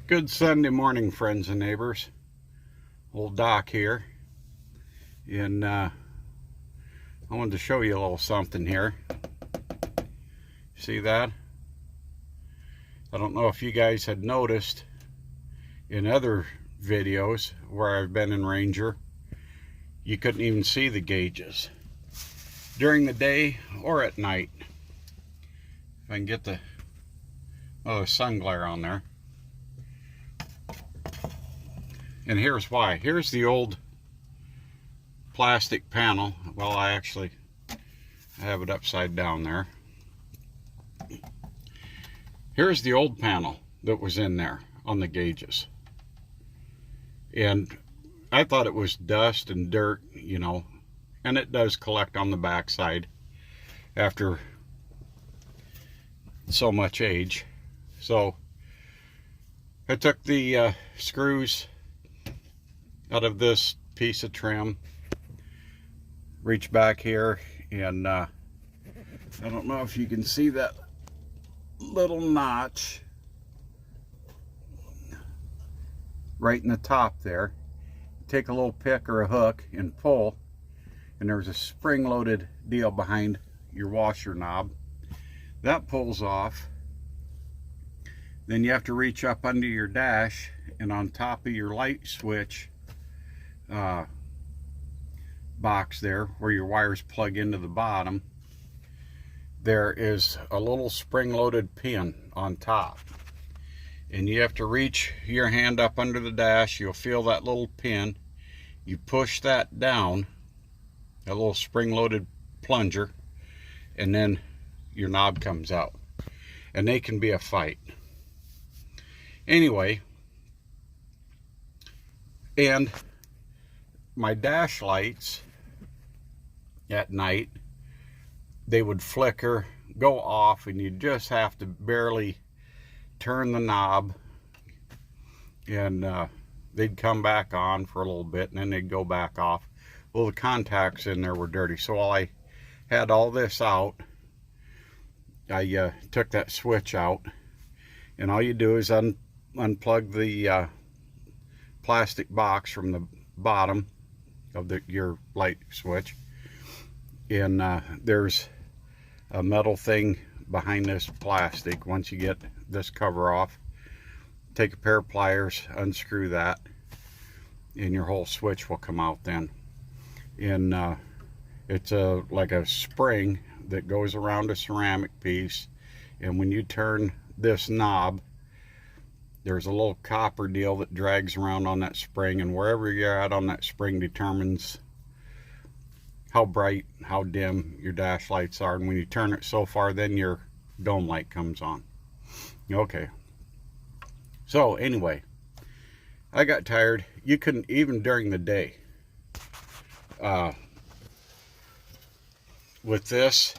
Good Sunday morning, friends and neighbors. Old Doc here, and I wanted to show you a little something here. See that? I don't know if you guys had noticed in other videos where I've been in Ranger, you couldn't even see the gauges during the day or at night. If I can get the sun glare on there. And here's why. Here's the old plastic panel. Well, I have it upside down there. Here's the old panel that was in there on the gauges. And I thought it was dust and dirt, and it does collect on the backside after so much age. So I took the screws out of this piece of trim, reach back here, and I don't know if you can see that little notch right in the top there. Take a little pick or a hook and pull, and there's a spring-loaded deal behind your washer knob. That pulls off. Then you have to reach up under your dash, and on top of your light switch box there, where your wires plug into the bottom, there is a little spring-loaded pin on top, and you have to reach your hand up under the dash. You'll feel that little pin. You push that down, a little spring-loaded plunger, and then your knob comes out, and they can be a fight. Anyway, and my dash lights at night, they would flicker, go off, and you just have to barely turn the knob, and they'd come back on for a little bit, and then they'd go back off. Well, the contacts in there were dirty, so while I had all this out, I took that switch out, and all you do is unplug the plastic box from the bottom of your light switch, and there's a metal thing behind this plastic. Once you get this cover off, take a pair of pliers, unscrew that, and your whole switch will come out then. And it's like a spring that goes around a ceramic piece, and when you turn this knob, there's a little copper deal that drags around on that spring, and wherever you're at on that spring determines how bright, how dim your dash lights are. And when you turn it so far, then your dome light comes on. Okay. So anyway, I got tired. You couldn't, even during the day, with this,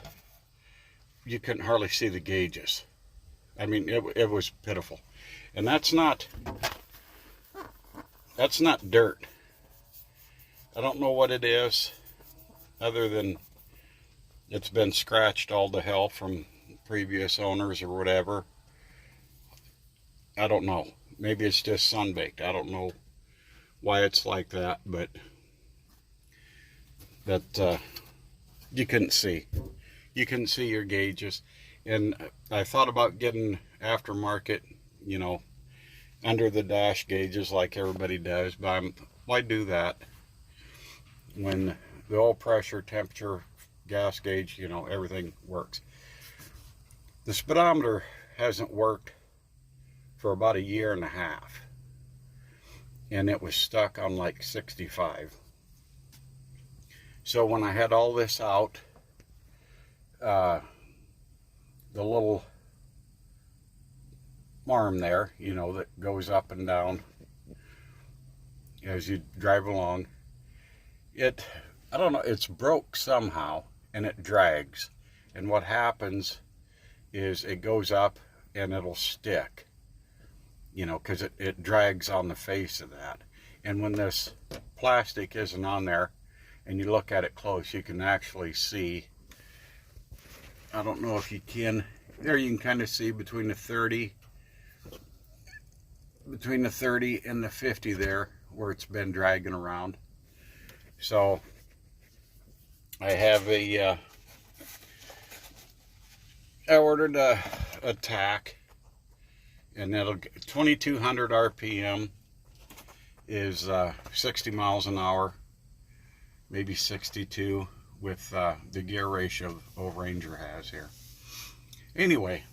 you couldn't hardly see the gauges. I mean, it was pitiful. And that's not dirt. I don't know what it is, other than it's been scratched all to hell from previous owners or whatever. I don't know. Maybe it's just sun-baked. I don't know why it's like that, but that you couldn't see. You couldn't see your gauges. And I thought about getting aftermarket, under the dash gauges like everybody does, but why do that when the oil pressure, temperature, gas gauge, everything works. The speedometer hasn't worked for about 1.5 years, and it was stuck on like 65. So when I had all this out, the little arm there, that goes up and down as you drive along, I don't know, it's broke somehow, and it drags. And what happens is it goes up and it'll stick, because it drags on the face of that. And when this plastic isn't on there and you look at it close, you can actually see, I don't know if you can, there you can kind of see between the 30 between the 30 and the 50 there where it's been dragging around. So I have I ordered a tack, and that'll get 2200 RPM is 60 miles an hour, maybe 62 with the gear ratio Ranger has here. Anyway,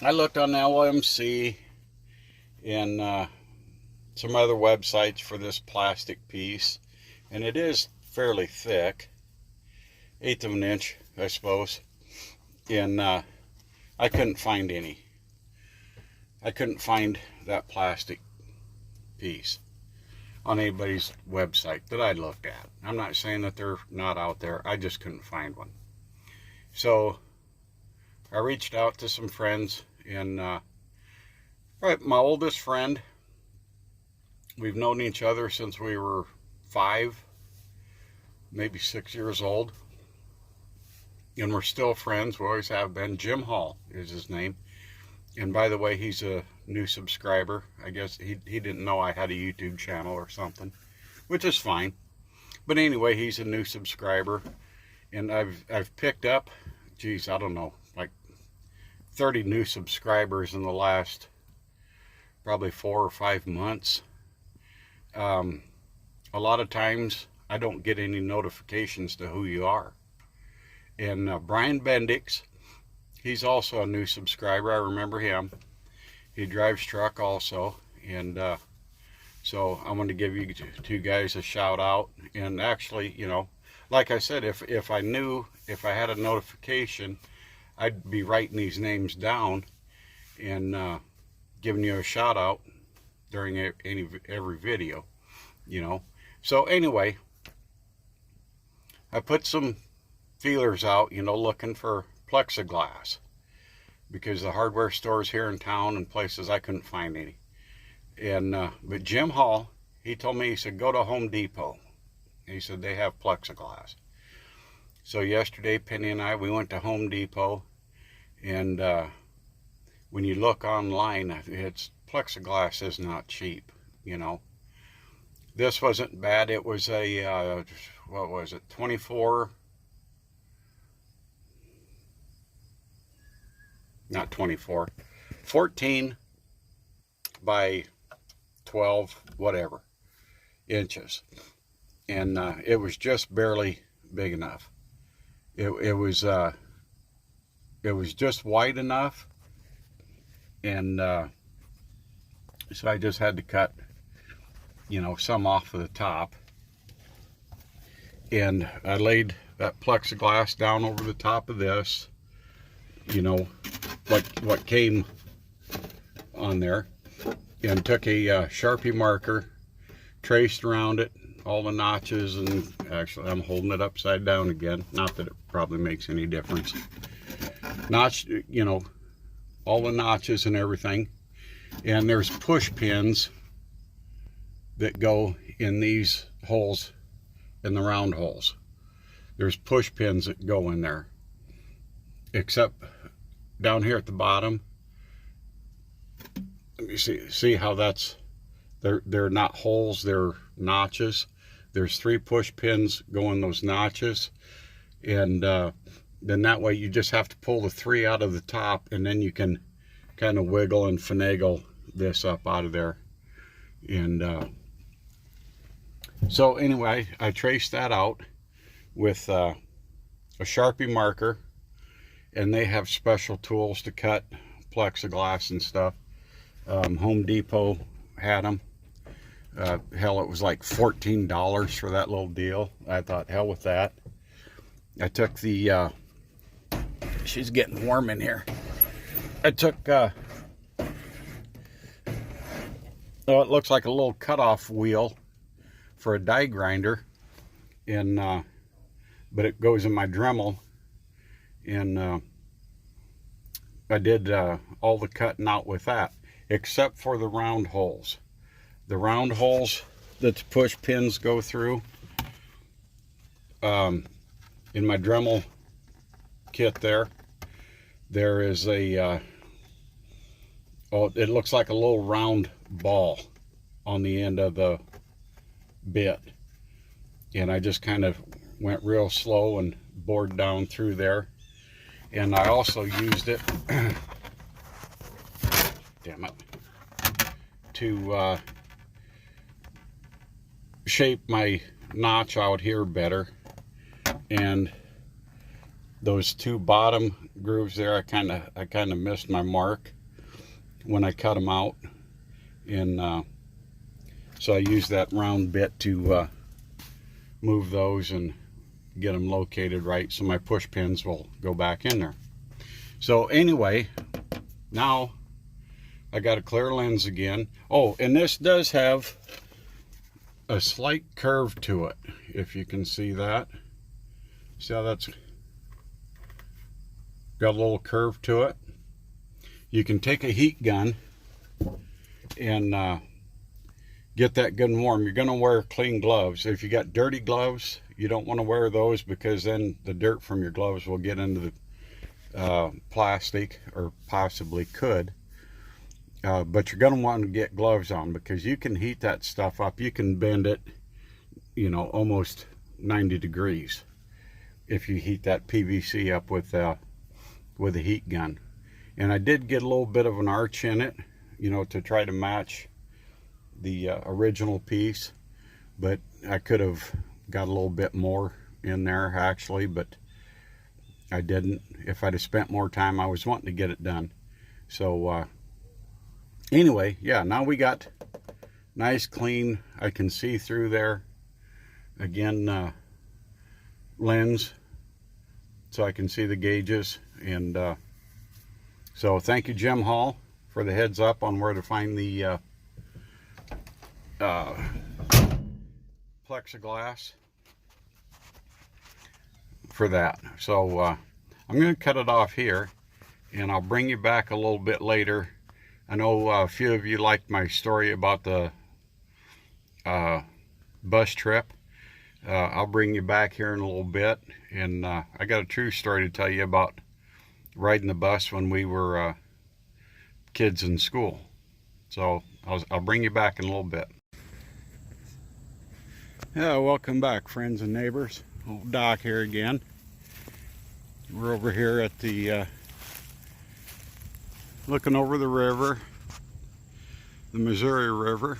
I looked on LMC and some other websites for this plastic piece, and it is fairly thick, 1/8 of an inch, I suppose, and I couldn't find any. I couldn't find that plastic piece on anybody's website that I looked at. I'm not saying that they're not out there, I just couldn't find one. So I reached out to some friends, and right, my oldest friend, we've known each other since we were 5, maybe 6 years old, and we're still friends. We always have been. Jim Hall is his name, and by the way, he's a new subscriber. I guess he didn't know I had a YouTube channel or something, which is fine. But anyway, he's a new subscriber, and I've picked up, geez, I don't know, like 30 new subscribers in the last probably 4 or 5 months. A lot of times I don't get any notifications to who you are. And Brian Bendix, he's also a new subscriber. I remember him. He drives truck also, and so I want to give you two guys a shout out. And actually, you know, like I said, if I knew, if I had a notification, I'd be writing these names down and giving you a shout out during every video, you know. So anyway, I put some feelers out, you know, looking for plexiglass, because the hardware stores here in town and places I couldn't find any. And but Jim Hall, he told me, he said, go to Home Depot. He said they have plexiglass. So yesterday, Penny and I, we went to Home Depot, and when you look online, it's plexiglass is not cheap, you know. This wasn't bad. It was a what was it, 24, not 24, 14 by 12, whatever, inches. And it was just barely big enough. It was just wide enough, and so I just had to cut, you know, some off of the top, and I laid that plexiglass down over the top of this, you know, what came on there, and took a Sharpie marker, traced around it all the notches, and actually I'm holding it upside down again, not that it probably makes any difference. Notched, you know, all the notches and everything, and there's push pins that go in these holes, in the round holes. There's push pins that go in there, except down here at the bottom. Let me see how that's, they're not holes, they're notches. There's 3 push pins go in those notches, and then that way you just have to pull the 3 out of the top, and then you can kind of wiggle and finagle this up out of there. And so anyway, I traced that out with a Sharpie marker, and they have special tools to cut plexiglass and stuff. Home Depot had them. Hell, it was like $14 for that little deal. I thought, hell with that. I took the she's getting warm in here. I took oh, it looks like a little cutoff wheel for a die grinder, and but it goes in my Dremel, and I did all the cutting out with that, except for the round holes. The round holes that the push pins go through, in my Dremel kit there is a oh, it looks like a little round ball on the end of the bit. And I just kind of went real slow and bored down through there. And I also used it, damn it, to shape my notch out here better. And those two bottom grooves there, I kind of missed my mark when I cut them out, and so I used that round bit to move those and get them located right, so my push pins will go back in there. So anyway, now I got a clear lens again. Oh, and this does have a slight curve to it, if you can see that. See how that's got a little curve to it? You can take a heat gun and get that good and warm. You're going to wear clean gloves. If you got dirty gloves, you don't want to wear those, because then the dirt from your gloves will get into the plastic, or possibly could. But you're going to want to get gloves on, because you can heat that stuff up. You can bend it, you know, almost 90 degrees if you heat that PVC up with a heat gun. And I did get a little bit of an arch in it, you know, to try to match the original piece, but I could have got a little bit more in there actually, but I didn't. If I'd have spent more time, I was wanting to get it done. So anyway, yeah, now we got nice clean, I can see through there again, lens, so I can see the gauges. And so thank you, Jim Hall, for the heads up on where to find the plexiglass for that. So I'm going to cut it off here, and I'll bring you back a little bit later. I know a few of you liked my story about the bus trip. I'll bring you back here in a little bit, and I got a true story to tell you about riding the bus when we were kids in school. So I'll bring you back in a little bit. Yeah, welcome back, friends and neighbors. Old Doc here again. We're over here at the looking over the river, the Missouri River,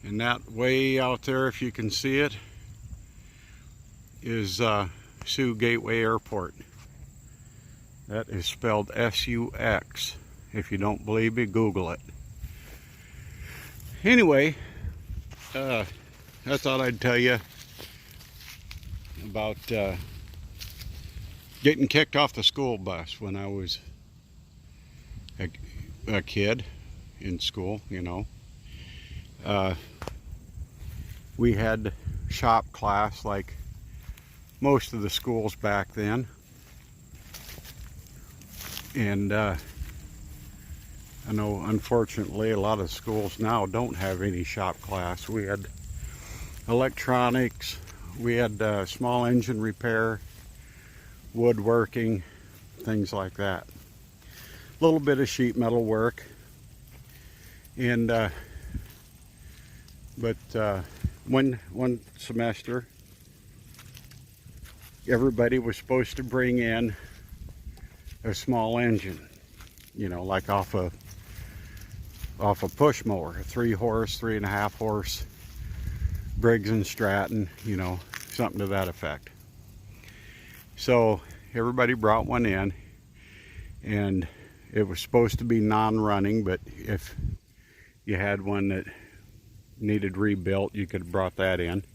and that way out there, if you can see it, is Sioux Gateway Airport. That is spelled S-U-X. If you don't believe me, Google it. Anyway, I thought I'd tell you about getting kicked off the school bus when I was a kid in school, you know. We had shop class like most of the schools back then. And I know, unfortunately, a lot of schools now don't have any shop class. We had electronics, we had small engine repair, woodworking, things like that. A little bit of sheet metal work. And but one semester, everybody was supposed to bring in a small engine, you know, like off a push mower, a 3-horse, 3.5 horse Briggs and Stratton, you know, something to that effect. So everybody brought one in, and it was supposed to be non-running, but if you had one that needed rebuilt, you could have brought that in,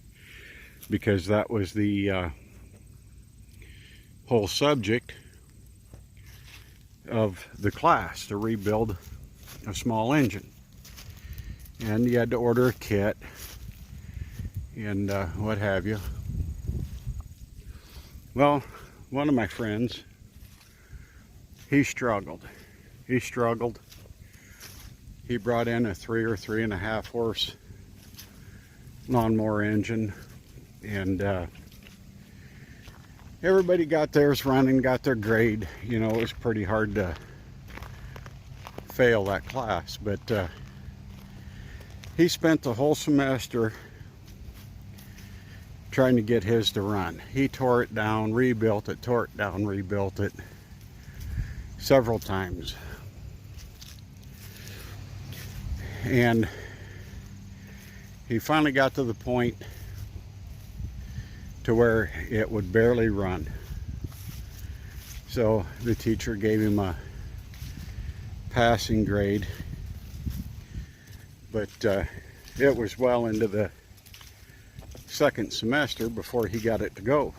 because that was the whole subject of the class, to rebuild a small engine. And you had to order a kit and what have you. Well, one of my friends, he struggled. He brought in a 3 or 3.5 horse lawnmower engine, and everybody got theirs running, got their grade. You know, it was pretty hard to fail that class, but he spent the whole semester trying to get his to run. He tore it down, rebuilt it, tore it down, rebuilt it several times. And he finally got to the point to where it would barely run. So the teacher gave him a passing grade, but it was well into the second semester before he got it to go.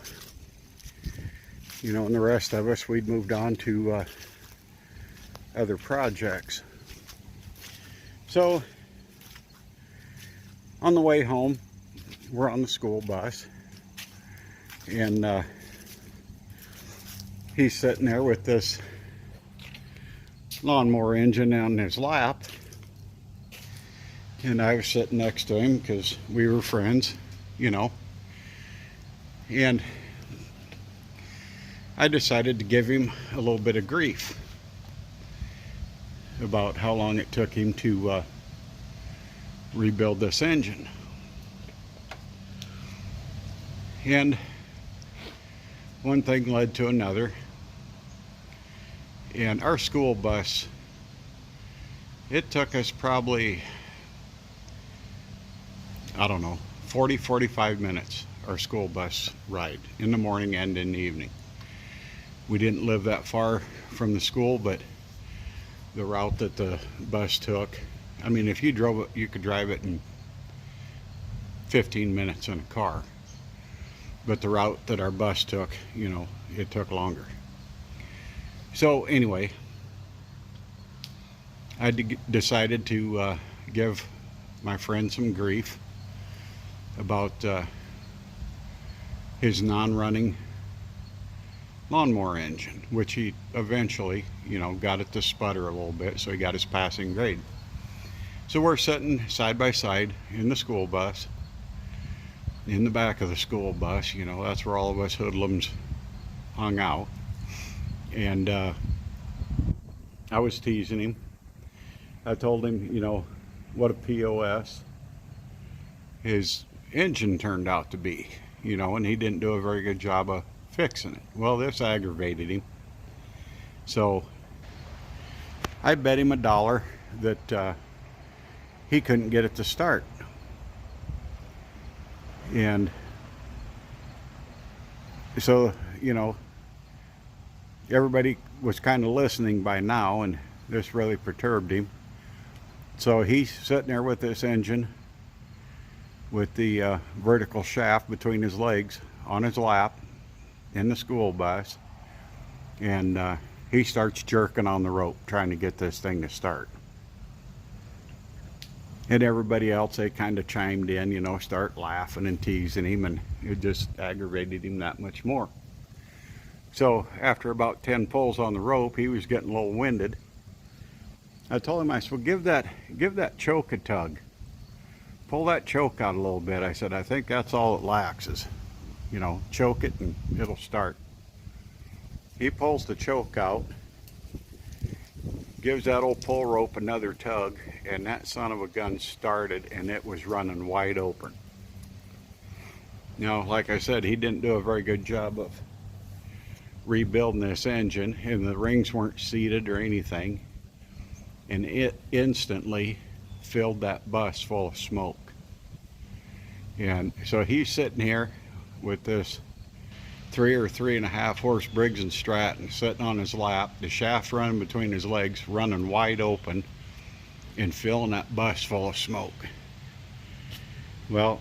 You know, and the rest of us, we'd moved on to other projects. So on the way home, we're on the school bus, and he's sitting there with this lawnmower engine on his lap, and I was sitting next to him because we were friends, you know, and I decided to give him a little bit of grief about how long it took him to rebuild this engine. And one thing led to another, and our school bus, it took us probably, I don't know, 40-45 minutes, our school bus ride, in the morning and in the evening. We didn't live that far from the school, but the route that the bus took, I mean, if you drove it, you could drive it in 15 minutes in a car. But the route that our bus took, you know, it took longer. So anyway, I decided to give my friend some grief about his non-running lawnmower engine, which he eventually, you know, got it to sputter a little bit, so he got his passing grade. So we're sitting side by side in the school bus, in the back of the school bus, you know, that's where all of us hoodlums hung out. And I was teasing him. I told him, you know, what a POS his engine turned out to be, you know, and he didn't do a very good job of fixing it. Well, this aggravated him. So I bet him $1 that he couldn't get it to start. And so, you know, everybody was kind of listening by now, and this really perturbed him. So he's sitting there with this engine with the vertical shaft between his legs on his lap in the school bus, and he starts jerking on the rope trying to get this thing to start. And everybody else, they kind of chimed in, you know, start laughing and teasing him, and it just aggravated him that much more. So after about 10 pulls on the rope, he was getting a little winded. I told him, I said, well, give that choke a tug. Pull that choke out a little bit. I said, I think that's all it lacks is, you know, choke it and it'll start. He pulls the choke out, gives that old pull rope another tug, and that son of a gun started, and it was running wide open. Now, like I said, he didn't do a very good job of rebuilding this engine, and the rings weren't seated or anything, and it instantly filled that bus full of smoke. And so he's sitting here with this 3 or 3.5 horse Briggs and Stratton sitting on his lap, the shaft running between his legs, running wide open, and filling that bus full of smoke. Well,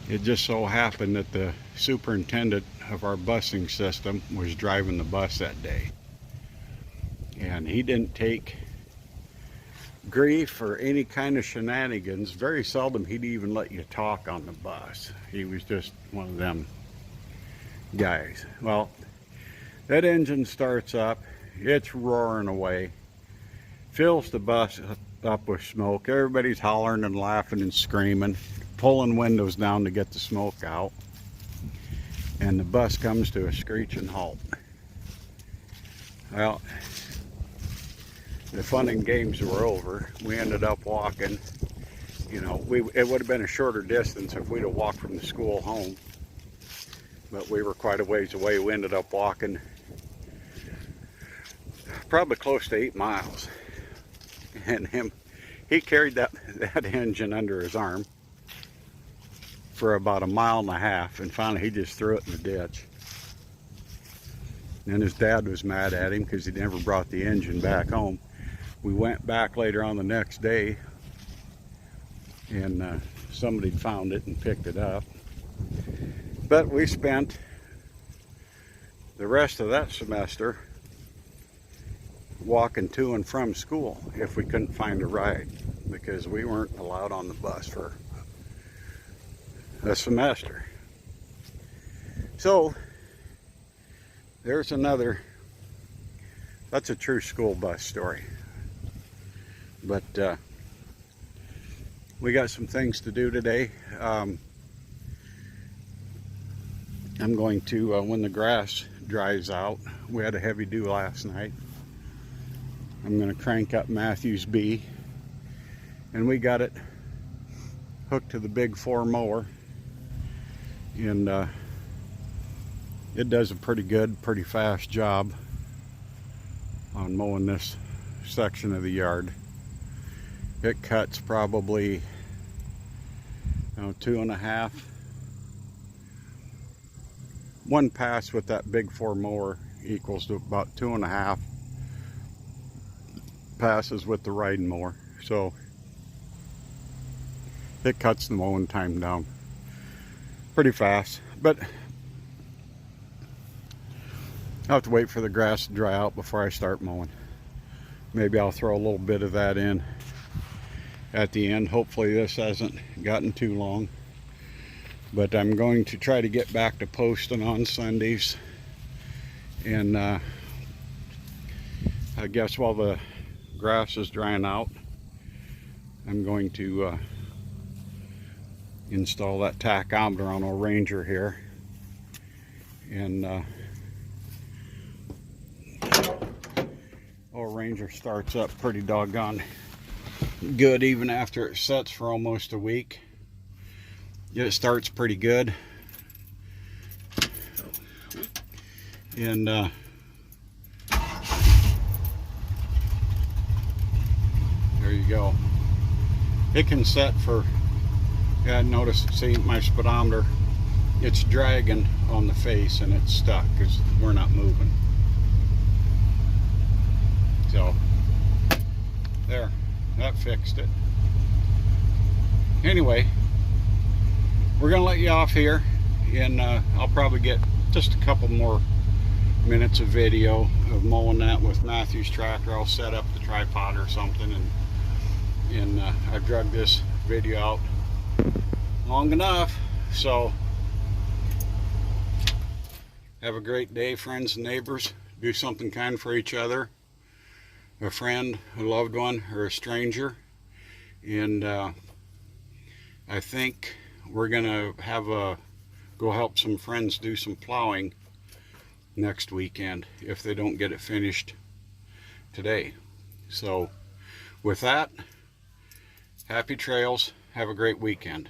it just so happened that the superintendent of our busing system was driving the bus that day, and he didn't take grief or any kind of shenanigans. Very seldom he'd even let you talk on the bus. He was just one of them guys. Well, that engine starts up, it's roaring away, fills the bus up with smoke. Everybody's hollering and laughing and screaming, pulling windows down to get the smoke out, and the bus comes to a screeching halt. Well, the fun and games were over. We ended up walking. You know, it would have been a shorter distance if we'd have walked from the school home. But we were quite a ways away. We ended up walking probably close to 8 miles. And he carried that engine under his arm for about 1.5 miles, and finally he just threw it in the ditch. And his dad was mad at him because he never brought the engine back home. We went back later on the next day, and somebody found it and picked it up. But we spent the rest of that semester walking to and from school if we couldn't find a ride, because we weren't allowed on the bus for a semester. So there's another, that's a true school bus story. But we got some things to do today. I'm going to, when the grass dries out, we had a heavy dew last night, I'm going to crank up Matthew's B, and we got it hooked to the big 4 mower, and it does a pretty good, pretty fast job on mowing this section of the yard. It cuts probably 2.5. One pass with that big 4 mower equals to about 2.5 passes with the riding mower. So it cuts the mowing time down pretty fast. But I'll have to wait for the grass to dry out before I start mowing. Maybe I'll throw a little bit of that in at the end. Hopefully this hasn't gotten too long. But I'm going to try to get back to posting on Sundays. And I guess while the grass is drying out, I'm going to install that tachometer on our Ranger here. And our Ranger starts up pretty doggone good even after it sets for almost a week. It starts pretty good. And there you go. It can set for, yeah, notice, see my speedometer, it's dragging on the face and it's stuck because we're not moving. So there, that fixed it. Anyway, we're gonna let you off here, and I'll probably get just a couple more minutes of video of mowing that with Matthew's tractor. I'll set up the tripod or something, and I've dragged this video out long enough. So have a great day, friends and neighbors. Do something kind for each other, a friend, a loved one, or a stranger. And I think we're gonna have go help some friends do some plowing next weekend if they don't get it finished today. So with that, happy trails, have a great weekend.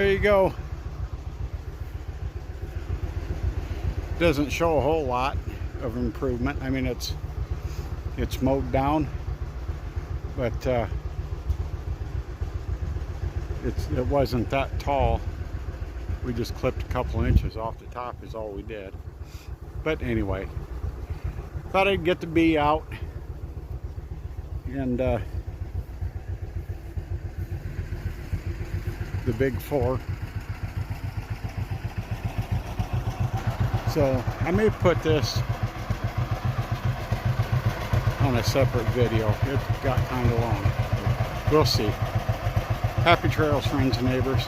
There you go. Doesn't show a whole lot of improvement. I mean, it's mowed down, but it wasn't that tall. We just clipped a couple inches off the top is all we did. But anyway, thought I'd get the bee out and the big 4. So I may put this on a separate video. It got kind of long. We'll see. Happy trails, friends and neighbors.